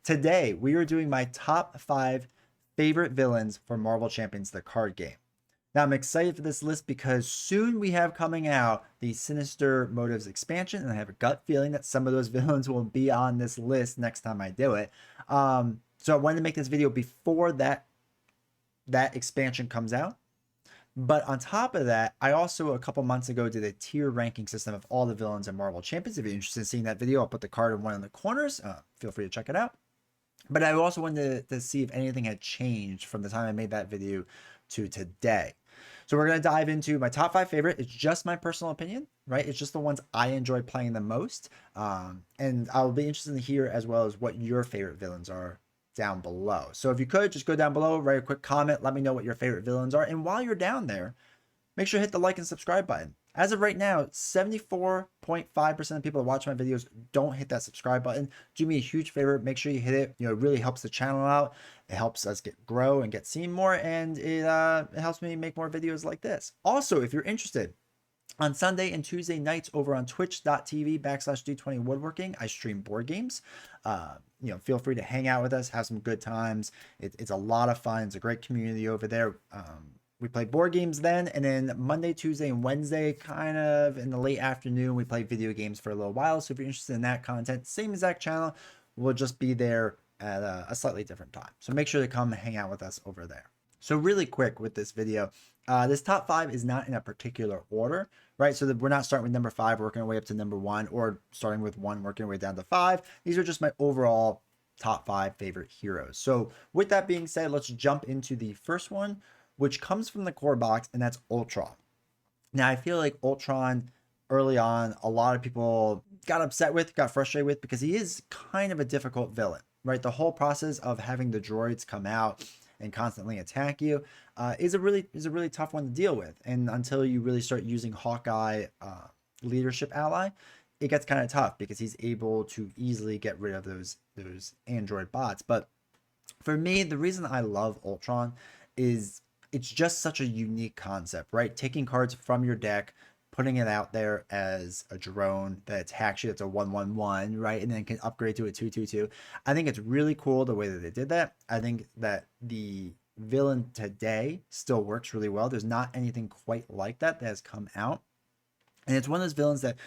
Today, we are doing my top 5 favorite villains for Marvel Champions, the card game. Now, I'm excited for this list because soon we have coming out the Sinister Motives expansion, and I have a gut feeling that some of those villains will be on this list next time I do it. So I wanted to make this video before that expansion comes out. But on top of that, I also a couple months ago did a tier ranking system of all the villains in Marvel Champions. If you're interested in seeing that video, I'll put the card in one of the corners. Feel free to check it out. But I also wanted to see if anything had changed from the time I made that video to today. So we're going to dive into my top 5 favorite. It's just my personal opinion, right? It's just the ones I enjoy playing the most. And I'll be interested to hear as well as what your favorite villains are down below. So if you could just go down below, write a quick comment, let me know what your favorite villains are. And while you're down there, make sure to hit the like and subscribe button. As of right now, 74.5% of people that watch my videos don't hit that subscribe button. Do me a huge favor, make sure you hit it. It really helps the channel out. It helps us grow and get seen more, and it helps me make more videos like this. Also, if you're interested, on Sunday and Tuesday nights over on twitch.tv/D20 Woodworking, I stream board games. Feel free to hang out with us, have some good times. It's a lot of fun. It's a great community over there. We play board games then, and then Monday, Tuesday, and Wednesday, kind of in the late afternoon, we play video games for a little while. So if you're interested in that content, same exact channel, we'll just be there at a slightly different time. So make sure to come hang out with us over there. So really quick with this video, this top 5 is not in a particular order, right? So that we're not starting with number 5, working our way up to number 1, or starting with 1, working our way down to 5. These are just my overall top 5 favorite heroes. So with that being said, let's jump into the first one, which comes from the core box, and that's Ultron. Now, I feel like Ultron early on, a lot of people got upset with, got frustrated with, because he is kind of a difficult villain, right? The whole process of having the droids come out and constantly attack you is a really tough one to deal with. And until you really start using Hawkeye leadership ally, it gets kind of tough because he's able to easily get rid of those android bots. But for me, the reason I love Ultron is it's just such a unique concept, right? Taking cards from your deck, putting it out there as a drone that attacks you, that's a 1/1/1, right? And then can upgrade to a 2/2/2. I think it's really cool the way that they did that. I think that the villain today still works really well. There's not anything quite like that has come out. And it's one of those villains that,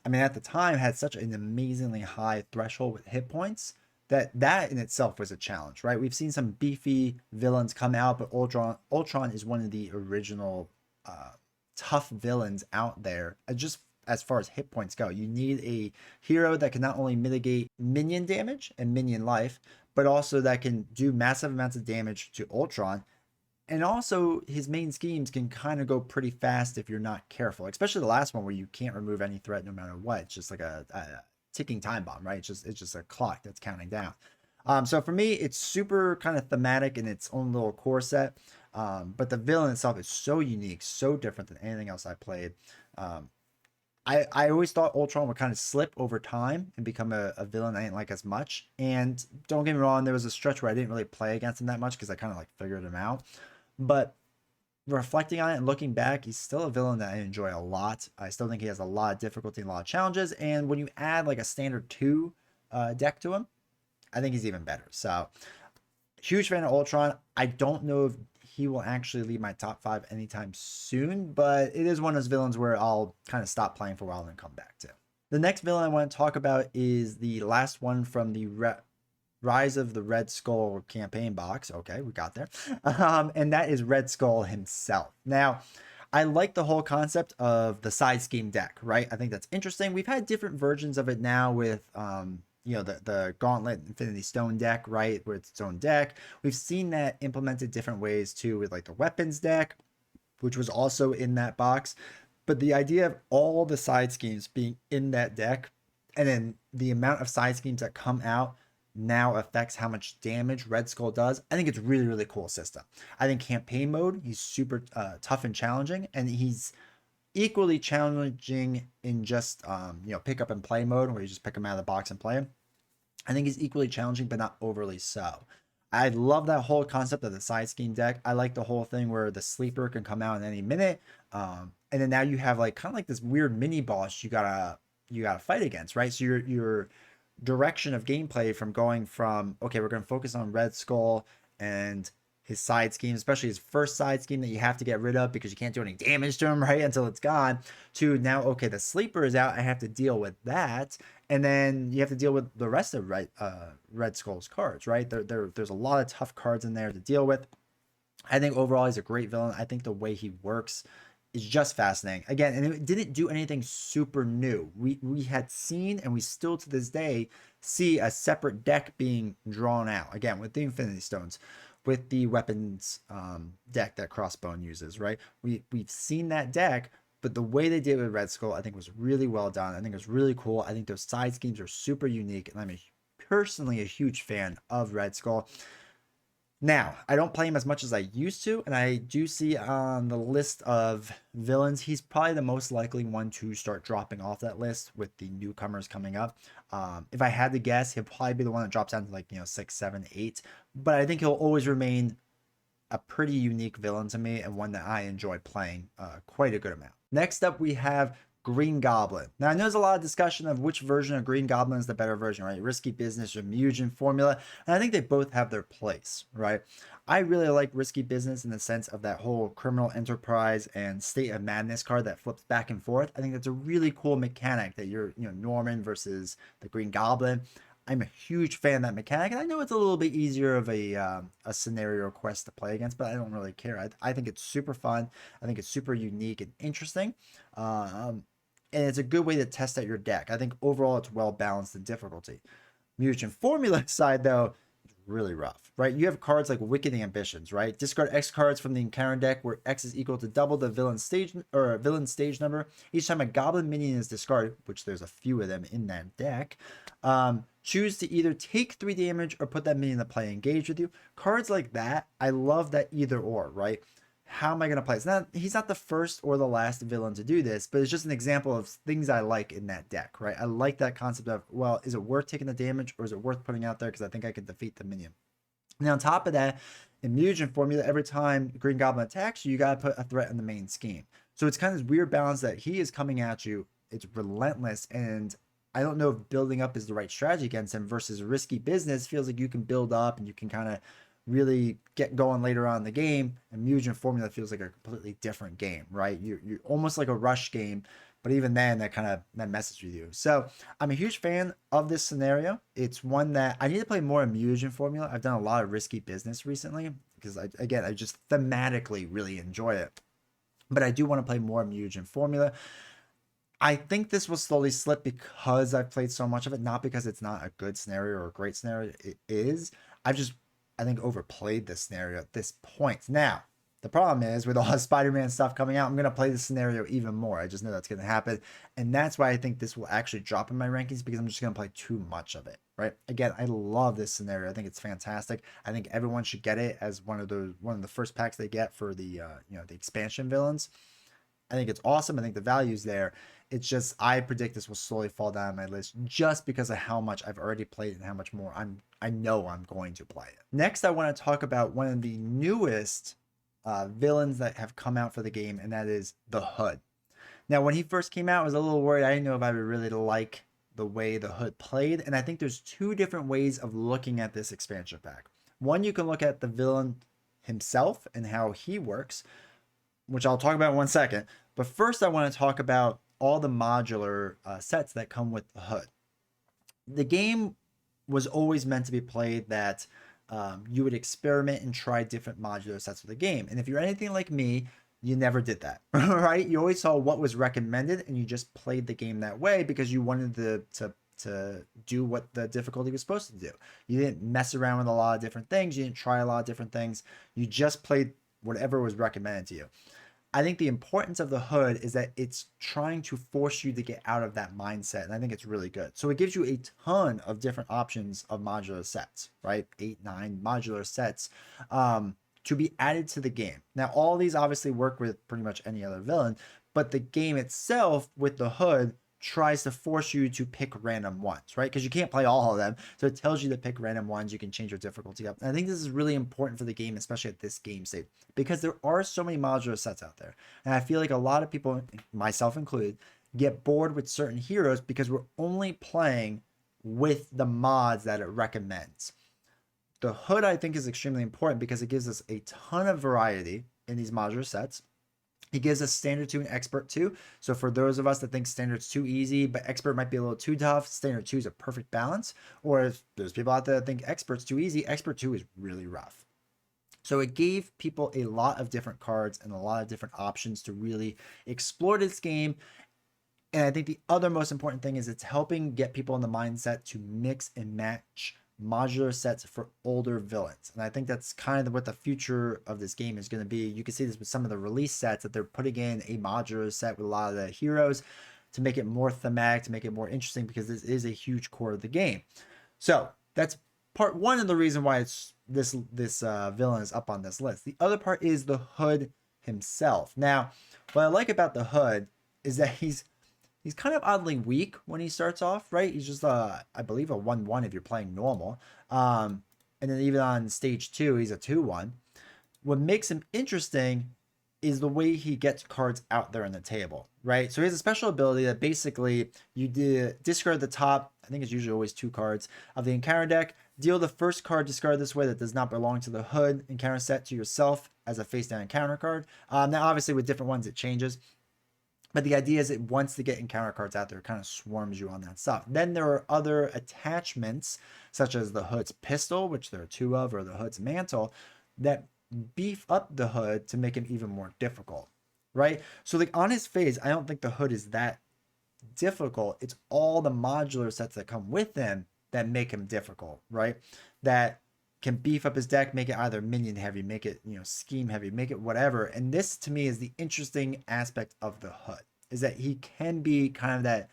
I mean, at the time had such an amazingly high threshold with hit points that in itself was a challenge, right? We've seen some beefy villains come out, but Ultron is one of the original tough villains out there. Just as far as hit points go, you need a hero that can not only mitigate minion damage and minion life, but also that can do massive amounts of damage to Ultron. And also his main schemes can kind of go pretty fast if you're not careful, especially the last one where you can't remove any threat no matter what. It's just like a ticking time bomb, right? It's just a clock that's counting down. So for me, it's super kind of thematic in its own little core set. But the villain itself is so unique, so different than anything else I played. I always thought Ultron would kind of slip over time and become a villain I didn't like as much. And don't get me wrong, there was a stretch where I didn't really play against him that much because I kind of like figured him out. But reflecting on it and looking back, he's still a villain that I enjoy a lot. I still think he has a lot of difficulty and a lot of challenges. And when you add like a standard 2 deck to him, I think he's even better. So huge fan of Ultron. I don't know if he will actually leave my top 5 anytime soon, but it is one of those villains where I'll kind of stop playing for a while and then come back to. The next villain I want to talk about is the last one from the Rise of the Red Skull campaign box. Okay, we got there. And that is Red Skull himself. Now, I like the whole concept of the side scheme deck, right? I think that's interesting. We've had different versions of it now with the Gauntlet Infinity Stone deck, right, with its own deck. We've seen that implemented different ways too, with like the weapons deck, which was also in that box. But the idea of all the side schemes being in that deck, and then the amount of side schemes that come out now affects how much damage Red Skull does. I think it's really, really cool system. I think campaign mode, he's super tough and challenging, and he's equally challenging in just pick up and play mode, where you just pick him out of the box and play him. I think he's equally challenging, but not overly so. I love that whole concept of the side scheme deck. I like the whole thing where the sleeper can come out in any minute, and then now you have like kind of like this weird mini boss you gotta fight against, right? So you're direction of gameplay from going from, okay, we're going to focus on Red Skull and his side scheme, especially his first side scheme that you have to get rid of because you can't do any damage to him, right, until it's gone, to now, okay, the sleeper is out, I have to deal with that, and then you have to deal with the rest of Red Skull's cards, right? There's a lot of tough cards in there to deal with. I think overall he's a great villain. I think the way he works is just fascinating. Again, and it didn't do anything super new. We had seen, and we still to this day see, a separate deck being drawn out. Again, with the Infinity Stones, with the weapons deck that Crossbone uses, right? We've seen that deck, but the way they did it with Red Skull, I think was really well done. I think it was really cool. I think those side schemes are super unique, and I'm personally a huge fan of Red Skull. Now, I don't play him as much as I used to, and I do see on the list of villains, he's probably the most likely one to start dropping off that list with the newcomers coming up. If I had to guess, he'll probably be the one that drops down to, like, 6, 7, 8. But I think he'll always remain a pretty unique villain to me, and one that I enjoy playing quite a good amount. Next up, we have Green Goblin. Now, I know there's a lot of discussion of which version of Green Goblin is the better version, right? Risky Business or Mugen Formula. And I think they both have their place, right? I really like Risky Business in the sense of that whole criminal enterprise and state of madness card that flips back and forth. I think that's a really cool mechanic that you're, Norman versus the Green Goblin. I'm a huge fan of that mechanic, and I know it's a little bit easier of a scenario quest to play against, but I don't really care. I think it's super fun. I think it's super unique and interesting. And it's a good way to test out your deck. I think overall it's well balanced in difficulty. Mugen Formula side, though, is really rough, right? You have cards like Wicked Ambitions, right? Discard X cards from the encounter deck where X is equal to double the villain stage number. Each time a Goblin minion is discarded, which there's a few of them in that deck, choose to either take 3 damage or put that minion into play and engage with you. Cards like that, I love that either or, right? How am I going to play? He's not the first or the last villain to do this, but it's just an example of things I like in that deck, right? I like that concept of, well, is it worth taking the damage, or is it worth putting out there because I think I can defeat the minion? Now, on top of that, in Mugen Formula, every time Green Goblin attacks you, you got to put a threat in the main scheme. So it's kind of this weird balance that he is coming at you. It's relentless, and I don't know if building up is the right strategy against him versus Risky Business feels like you can build up and you can kind of really get going later on in the game, and Mugen Formula feels like a completely different game, right? You're almost like a rush game, but even then that messes with you. So I'm a huge fan of this scenario. It's one that I need to play more in Mugen Formula. I've done a lot of Risky Business recently because I just thematically really enjoy it, but I do want to play more Mugen Formula. I think this will slowly slip because I've played so much of it, not because it's not a good scenario or a great scenario. It is. I think overplayed this scenario at this point. Now, the problem is with all the Spider-Man stuff coming out, I'm going to play the scenario even more. I just know that's going to happen. And that's why I think this will actually drop in my rankings, because I'm just going to play too much of it, right? Again, I love this scenario. I think it's fantastic. I think everyone should get it as one of the first packs they get for the the expansion villains. I think it's awesome. I think the value's there. It's just, I predict this will slowly fall down my list just because of how much I've already played and how much more I know I'm going to play it. Next, I want to talk about one of the newest villains that have come out for the game, and that is the Hood. Now, when he first came out, I was a little worried. I didn't know if I would really like the way the Hood played, and I think there's 2 different ways of looking at this expansion pack. One, you can look at the villain himself and how he works, which I'll talk about in 1 second. But first, I want to talk about all the modular sets that come with the Hood. The game was always meant to be played that you would experiment and try different modular sets of the game. And if you're anything like me, you never did that, right? You always saw what was recommended and you just played the game that way because you wanted to do what the difficulty was supposed to do. You didn't mess around with a lot of different things. You didn't try a lot of different things. You just played whatever was recommended to you. I think the importance of the Hood is that it's trying to force you to get out of that mindset, and I think it's really good. So it gives you a ton of different options of modular sets, right? 8, 9 modular sets to be added to the game. Now, all these obviously work with pretty much any other villain, but the game itself with the Hood tries to force you to pick random ones, right? Because you can't play all of them. So it tells you to pick random ones. You can change your difficulty up. And I think this is really important for the game, especially at this game state, because there are so many modular sets out there. And I feel like a lot of people, myself included, get bored with certain heroes because we're only playing with the mods that it recommends. The hood, I think, is extremely important because it gives us a ton of variety in these modular sets. It gives us standard 2 and expert 2. So for those of us that think standard's too easy, but expert might be a little too tough, standard 2 is a perfect balance. Or if there's people out there that think expert's too easy, expert 2 is really rough. So it gave people a lot of different cards and a lot of different options to really explore this game. And I think the other most important thing is it's helping get people in the mindset to mix and match modular sets for older villains. And I think that's kind of what the future of this game is going to be. You can see this with some of the release sets that they're putting in a modular set with a lot of the heroes to make it more thematic, to make it more interesting, because this is a huge core of the game. So that's part one of the reason why it's this villain is up on this list. The other part is the Hood himself. Now, what I like about the Hood is that he's kind of oddly weak when he starts off, right? He's just I believe a 1-1 if you're playing normal. And then even on stage 2, he's a 2-1. What makes him interesting is the way he gets cards out there on the table, right? So he has a special ability that basically you discard the top, I think it's usually always 2 cards, of the encounter deck, deal the first card discarded this way that does not belong to the Hood encounter set to yourself as a face-down encounter card. Now, obviously, with different ones, it changes. But the idea is it wants to get encounter cards out there, it kind of swarms you on that stuff. Then there are other attachments, such as the Hood's pistol, which there are 2 of, or the Hood's mantle, that beef up the Hood to make him even more difficult, right? So like on his face, I don't think the Hood is that difficult. It's all the modular sets that come with him that make him difficult, right? That can beef up his deck, make it either minion heavy, make it, scheme heavy, make it whatever. And this to me is the interesting aspect of the Hood, is that he can be kind of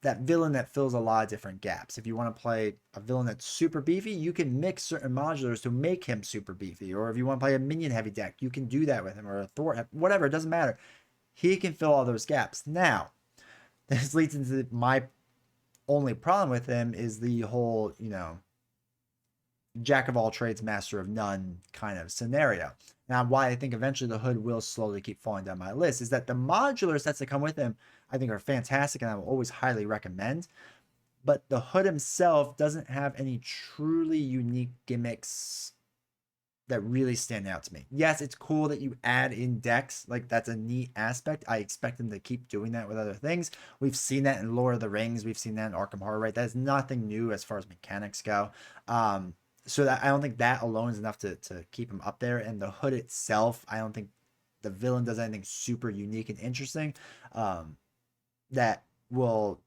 that villain that fills a lot of different gaps. If you want to play a villain that's super beefy, you can mix certain modulars to make him super beefy. Or if you want to play a minion heavy deck, you can do that with him, or a Thor, whatever, it doesn't matter. He can fill all those gaps. Now, this leads into my only problem with him is the whole, jack of all trades, master of none kind of scenario. Now, why I think eventually the Hood will slowly keep falling down my list is that the modular sets that come with him, I think, are fantastic and I will always highly recommend. But the Hood himself doesn't have any truly unique gimmicks that really stand out to me. Yes, it's cool that you add in decks. Like, that's a neat aspect. I expect them to keep doing that with other things. We've seen that in Lord of the Rings. We've seen that in Arkham Horror, right? That is nothing new as far as mechanics go. So that I don't think that alone is enough to keep him up there. And the Hood itself, I don't think the villain does anything super unique and interesting that will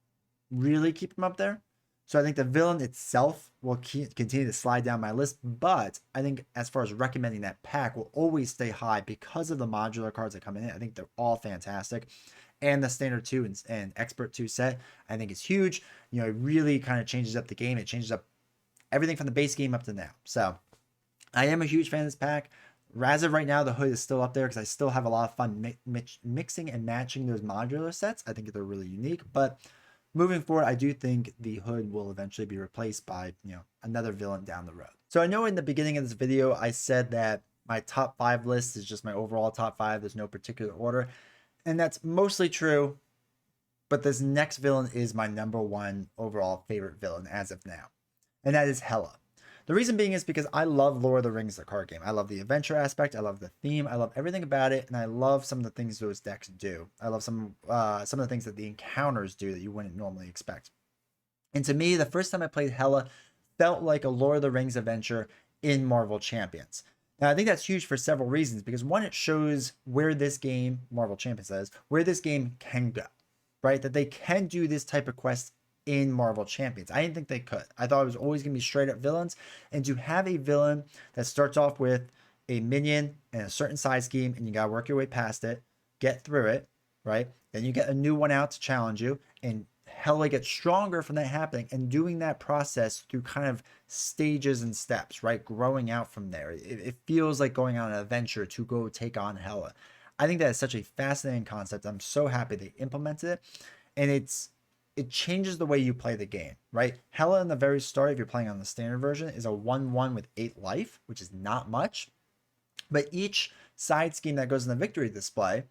really keep him up there. So I think the villain itself will continue to slide down my list. But I think as far as recommending that pack will always stay high because of the modular cards that come in it. I think they're all fantastic. And the standard 2 and expert 2 set, I think is huge. It really kind of changes up the game. It changes up everything from the base game up to now. So I am a huge fan of this pack. As of right now, the Hood is still up there because I still have a lot of fun mixing and matching those modular sets. I think they're really unique. But moving forward, I do think the Hood will eventually be replaced by, another villain down the road. So I know in the beginning of this video, I said that my top 5 list is just my overall top 5. There's no particular order. And that's mostly true. But this next villain is my number 1 overall favorite villain as of now. And that is Hela. The reason being is because I love Lord of the Rings, the card game. I love the adventure aspect. I love the theme. I love everything about it. And I love some of the things those decks do. I love some of the things that the encounters do that you wouldn't normally expect. And to me, the first time I played Hela felt like a Lord of the Rings adventure in Marvel Champions. Now, I think that's huge for several reasons. Because one, it shows where this game, Marvel Champions says, where this game can go. Right? That they can do this type of quest in Marvel Champions. I didn't think they could. I thought it was always going to be straight up villains. And to have a villain that starts off with a minion and a certain size scheme, and you got to work your way past it, get through it, right? Then you get a new one out to challenge you, and Hela gets stronger from that happening, and doing that process through kind of stages and steps, right? Growing out from there. It feels like going on an adventure to go take on Hela. I think that is such a fascinating concept. I'm so happy they implemented it. And it changes the way you play the game, right? Hela in the very start, if you're playing on the standard version, is a 1-1 with 8 life, which is not much. But each side scheme that goes in the victory display,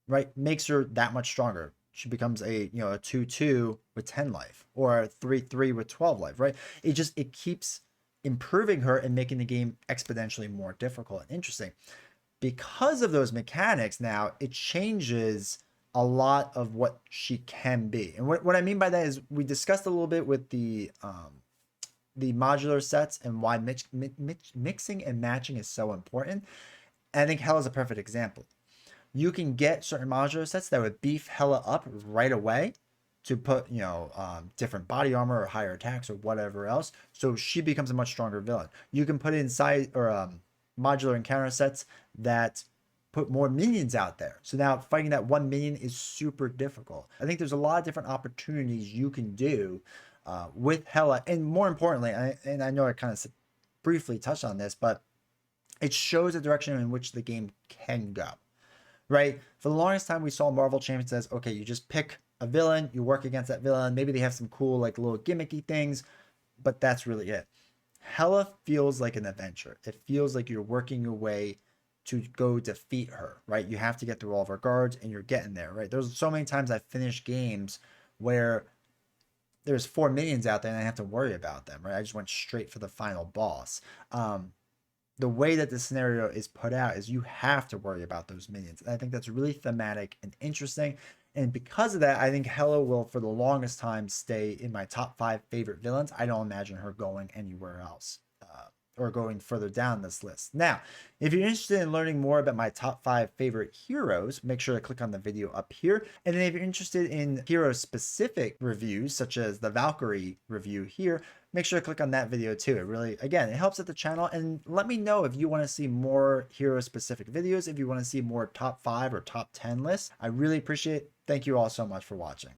right, makes her that much stronger. she becomes a, you know, a 2/2 with 10 life, or a 3/3 with 12 life, right? It keeps improving her and making the game exponentially more difficult and interesting. Because of those mechanics, now it changes a lot of what she can be. And what I mean by that is, we discussed a little bit with the modular sets and why mixing and matching is so important. And I think Hela's a perfect example. You can get certain modular sets that would beef Hela up right away to put, you know, different body armor or higher attacks or whatever else. So she becomes a much stronger villain. You can put inside or modular encounter sets that put more minions out there. So now fighting that one minion is super difficult. I think there's a lot of different opportunities you can do with Hela. And more importantly, I know I kind of briefly touched on this, but it shows the direction in which the game can go, right? For the longest time, we saw Marvel Champions as, okay, you just pick a villain, you work against that villain. Maybe they have some cool, like, little gimmicky things, but that's really it. Hela feels like an adventure. It feels like you're working your way to go defeat her, right? You have to get through all of her guards and you're getting there, right? There's so many times I've finished games where there's 4 minions out there and I have to worry about them, right? I just went straight for the final boss. The way that the scenario is put out is you have to worry about those minions. And I think that's really thematic and interesting. And because of that, I think Hela will, for the longest time, stay in my top 5 favorite villains. I don't imagine her going anywhere else or going further down this list. Now, if you're interested in learning more about my top 5 favorite heroes, make sure to click on the video up here. And then if you're interested in hero-specific reviews, such as the Valkyrie review here, make sure to click on that video too. It really, again, it helps at the channel. And let me know if you want to see more hero-specific videos, if you want to see more top 5 or top 10 lists. I really appreciate it. Thank you all so much for watching.